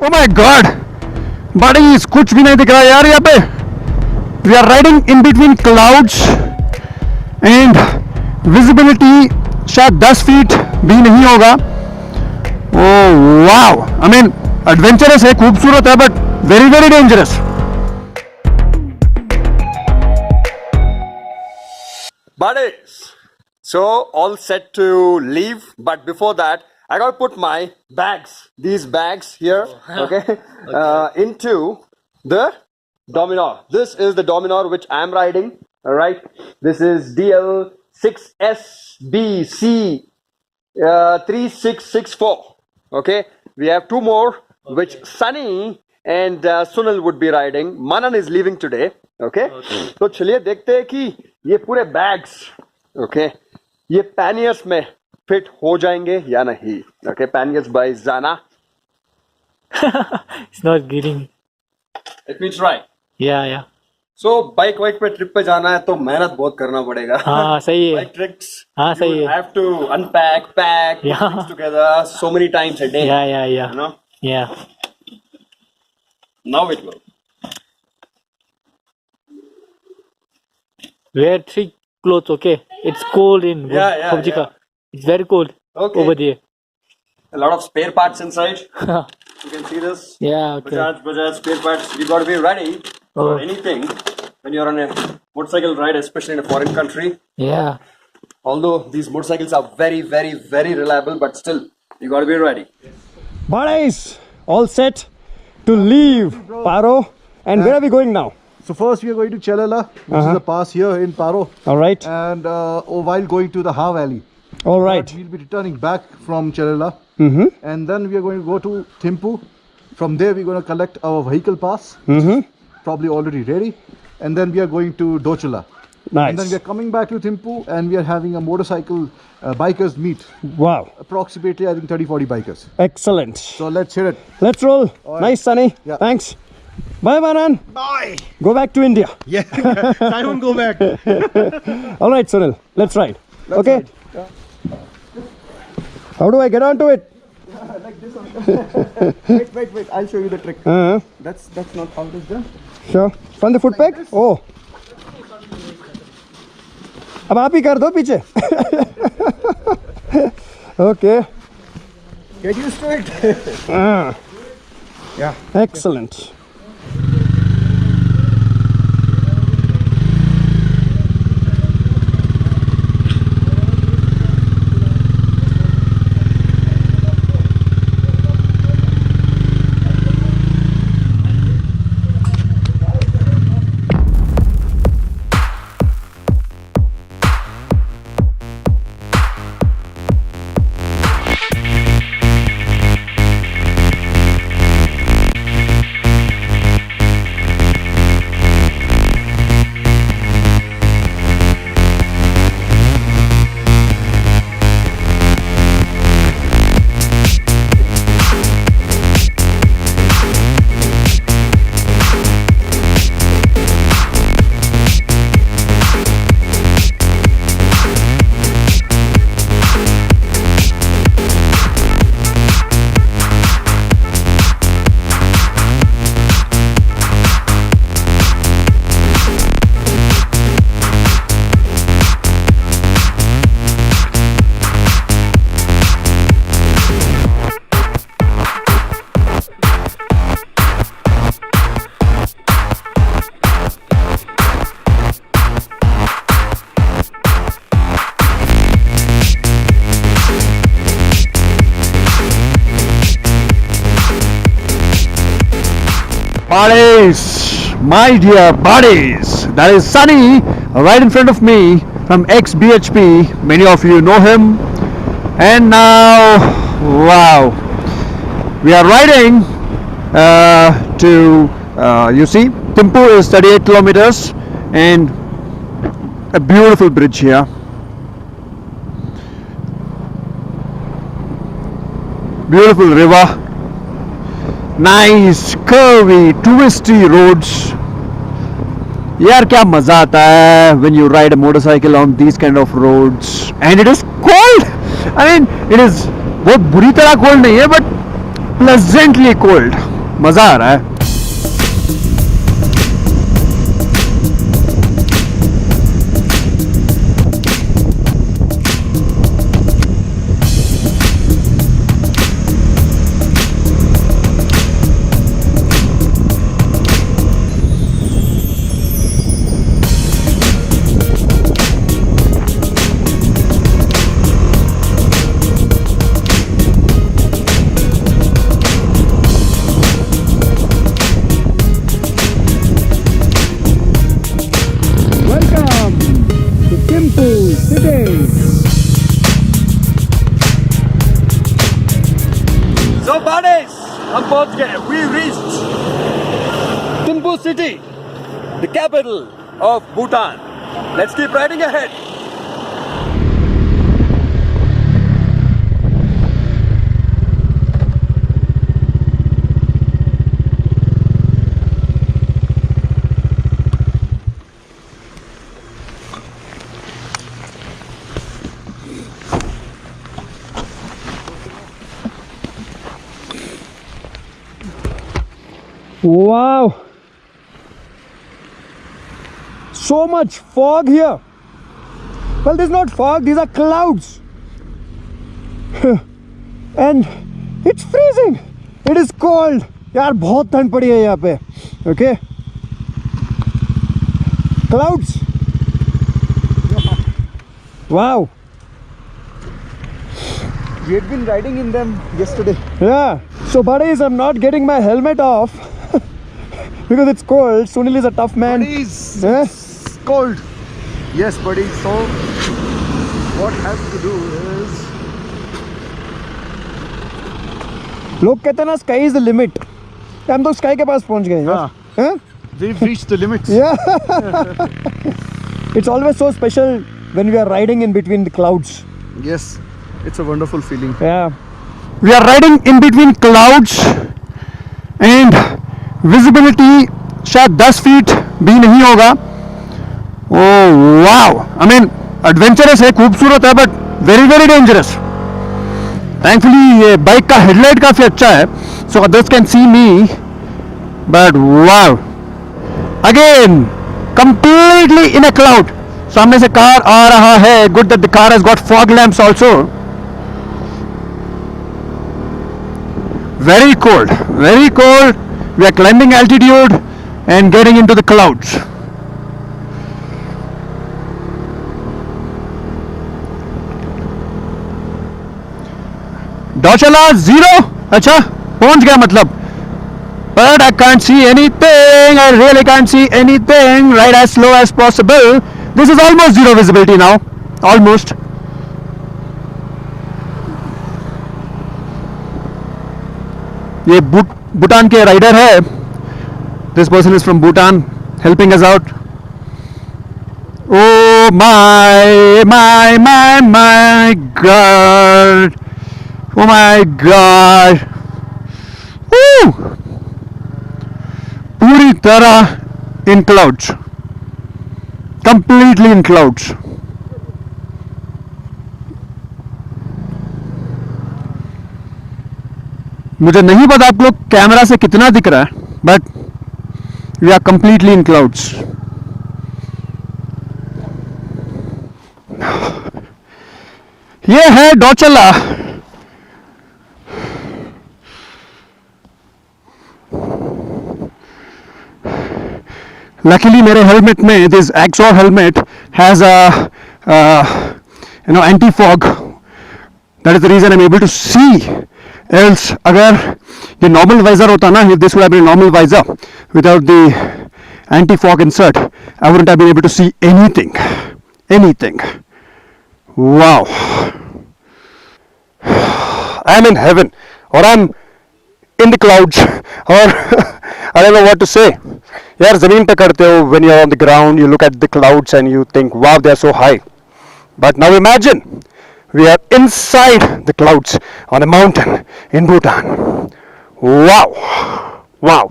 Oh my God, बड़ी कुछ भी नहीं दिख रहा यार यहाँ पे. We are riding in between clouds and visibility शायद 10 फीट भी नहीं होगा. Oh wow, I mean adventurous है, खूबसूरत है, but very very dangerous. Buddies, so all set to leave, but before that, I gotta put my bags, these bags here, okay, into the Dominar. This is the Dominar which I'm riding, alright. This is DL6SBC 3664, okay. We have two more, which Sunny and Sunil would be riding. Manan is leaving today, okay. तो चलिए देखते हैं कि ये पूरे bags, okay, ये panniers में fit हो जाएंगे या नहीं. ओके, पैनियर्स बाय जाना. It's not getting. It means right. Yeah. So bike वाइक पे ट्रिप पे जाना है तो मेहनत बहुत करना पड़ेगा. हाँ सही है. Bike tricks. हाँ सही है. Have to unpack, pack, Yeah. things together so many times a day. Yeah. You know? Yeah. Now it will. Wear 3 clothes, okay? It's cold in Yeah, Phobjika. yeah. It's very cold Okay. over there. A lot of spare parts inside. Yeah, You can see this. okay. Bajaj spare parts. You got to be ready for Oh. anything when you're on a motorcycle ride, especially in a foreign country. Yeah. Although these motorcycles are very, very, very reliable, but still, you got to be ready. Buddies, all set to leave Paro. And where are we going now? So first we are going to Chelala, which is a pass here in Paro, All right. and while going to the Ha Valley. All right. But we'll be returning back from Chelala, Mm-hmm. and then we are going to go to Thimpu. From there we're going to collect our vehicle pass, Mm-hmm. probably already ready, and then we are going to Dochula. And then we Nice. are coming back to Thimpu, and we are having a motorcycle bikers meet. Wow. Approximately, I think 30-40 bikers. Excellent. So let's hit it. Let's roll. Nice, Sunny. Yeah. Thanks. Bye, Manan. Bye. Go back to India. Yeah, I won't go back. All right, Sunil. Let's ride. Okay. How do I get onto it? Wait. I'll show you the trick. Uh-huh. That's not how it is done. Sure. From the foot peg? Oh. अब आप ही कर दो पीछे. Okay. Get used to it. Yeah. Excellent. Buddies, my dear buddies, that is Sunny right in front of me from ex-BHP. Many of you know him. And now, wow, we are riding to, you see, Thimpu is 38 kilometers and a beautiful bridge here. Beautiful river. Nice, curvy, twisty roads. यार क्या मजा आता है when you ride a motorcycle on these kind of roads and it is cold. I mean, it is बहुत बुरी तरह cold नहीं है but pleasantly cold. मजा आ रहा है. Welcome to Thimphu City. So buddies, हम पहुंच गए. We reached Thimphu city, the capital of Bhutan. Let's keep riding ahead. Wow! So much fog here. Well, this is not fog, these are clouds. And it's freezing. It is cold. यार बहुत ठंड पड़ी है यहाँ पे. Okay? Clouds. Wow. We had been riding in them yesterday. Yeah. So buddies, I'm not getting my helmet off because it's cold. Sunil is a tough man. Buddies, Yeah? it's cold. Yes, buddy. So what has to do is लोग कहते हैं ना sky is the limit. हम तो sky के पास पहुंच गए. हाँ. हैं? we've reached the limits. Yeah. It's always so special when we are riding in between the clouds. Yes, it's a wonderful feeling. Yeah. We are riding in between clouds and visibility शायद 10 feet भी नहीं होगा. Oh wow! I mean adventurous है, खूबसूरत है, but very very dangerous. Thankfully ये bike का headlight काफी अच्छा है, so others can see me. But wow! Again, completely in a cloud. सामने से कार आ रहा है. Good that the car has got fog lamps also. Very cold, very cold. We are climbing altitude and getting into the clouds. Dochala 0. अच्छा पहुंच गया मतलब. But I can't see anything. I really can't see anything. Ride as slow as possible. This is almost zero visibility now. Almost. ये भूटान के rider है. This person is from Bhutan, helping us out. Oh my God. Oh my God. Woo! पूरी तरह in clouds. Completely in clouds. मुझे नहीं पता आप लोग कैमरा से कितना दिख रहा है, but we are completely in clouds. ये है डोचला. Luckily मेरे हेलमेट में this Axor helmet has a anti-fog. That is the reason I'm able to see. Else अगर ये normal visor होता ना, if this would have been a normal visor without the anti-fog insert, I wouldn't have been able to see anything. Anything. Wow. I'm in heaven, or I'm in the clouds, or I don't know what to say. यार ज़मीन पे करते हो, when you're on the ground you look at the clouds and you think wow they are so high, but now imagine we are inside the clouds on a mountain in Bhutan. Wow, wow,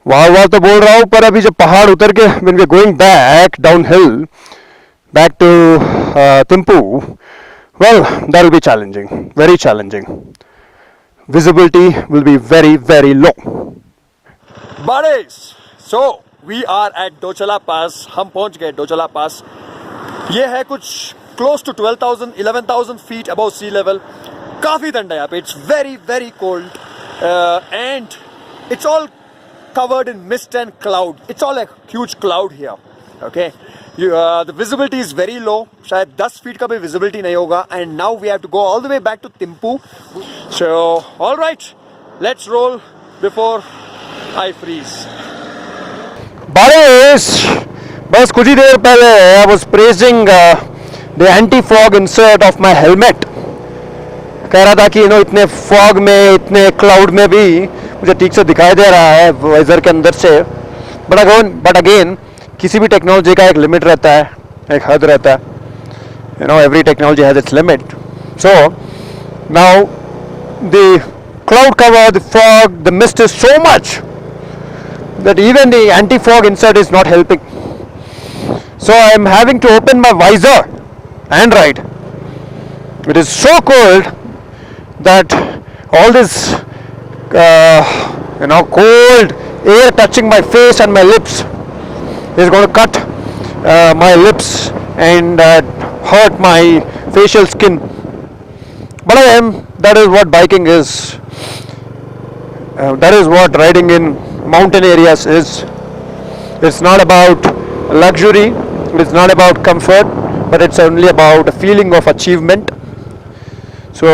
wow तो बोल रहा हूँ, पर अभी जब पहाड़ उतर के when we are going back downhill back to Thimphu, well that will be challenging, very challenging. visibility will be very, very low. Buddies, so we are at Dochala Pass. हम पहुंच गए Dochala Pass. ये है कुछ close to 12,000, 11,000 feet above sea level. काफी ठंडा है यहाँ पे. It's very, very cold, and it's all covered in mist and cloud. It's all a huge cloud here. Okay, the visibility is very low. शायद 10 feet का भी visibility नहीं होगा. And now we have to go all the way back to Thimphu. So, all right, let's roll before I freeze. Buddies, बस कुछ ही देर पहले I was praising the anti-fog insert of my helmet. कह रहा था कि इतने फॉग में, इतने क्लाउड में भी मुझे ठीक से दिखाई दे रहा है वाइजर के अंदर से. बट अगेन किसी भी टेक्नोलॉजी का एक लिमिट रहता है, एक हद रहता है. Every technology has its limit. So now the cloud cover, the fog, the mist is so much that even the anti-fog insert is not helping. So I am having to open my visor and ride. It is so cold that all this cold air touching my face and my lips is going to cut my lips and hurt my facial skin. But that is what biking is. That is what riding in mountain areas is. It's not about luxury, it's not about comfort, but it's only about a feeling of achievement. So,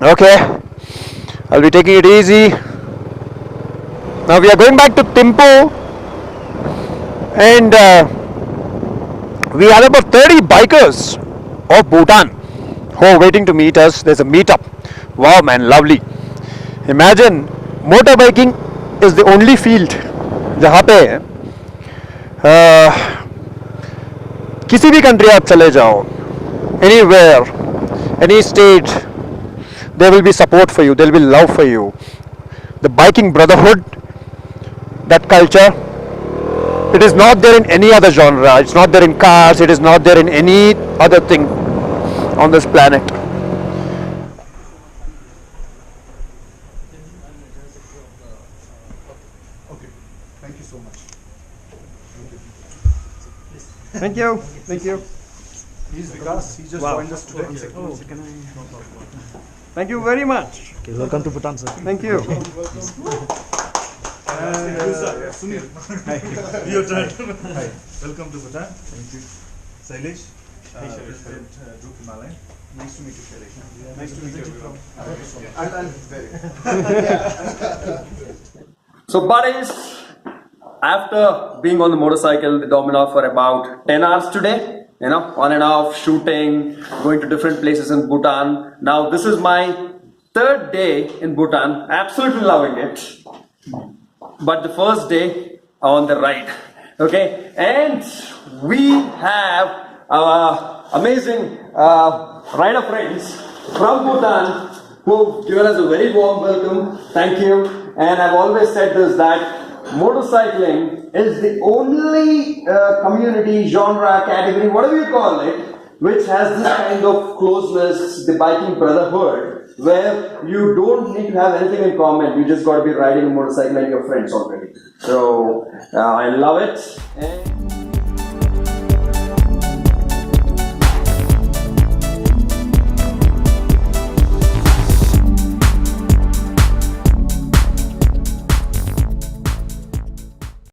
okay, I'll be taking it easy. Now we are going back to Thimphu, and we have about 30 bikers of Bhutan who are waiting to meet us. There's a meetup. Wow man, lovely. Imagine motorbiking is the only field जहाँ पे किसी भी country आप चले जाओ, anywhere, any state, there will be support for you, there will be love for you. The biking brotherhood, that culture, it is not there in any other genre. It's not there in cars, it is not there in any other thing on this planet. Thank you. Thank you. He's Vikas. He just joined us today. Thank you very much. Okay, welcome to Bhutan, sir. Thank you. Sunil. Hi. Your turn. Hi. Welcome to Bhutan. Thank you. Sailesh. President Group Himalayan. Nice to meet you, Sailesh. Nice to meet you. So buddies, after being on the motorcycle, the Dominar for about 10 hours today, on and off, shooting, going to different places in Bhutan. Now this is my third day in Bhutan, absolutely loving it. But the first day on the ride, okay? And we have amazing rider friends from Bhutan who've given us a very warm welcome. Thank you. And I've always said this, that motorcycling is the only community, genre, category, whatever you call it, which has this kind of closeness, the biking brotherhood, where you don't need to have anything in common. You just got to be riding a motorcycle like your friends already. So I love it. And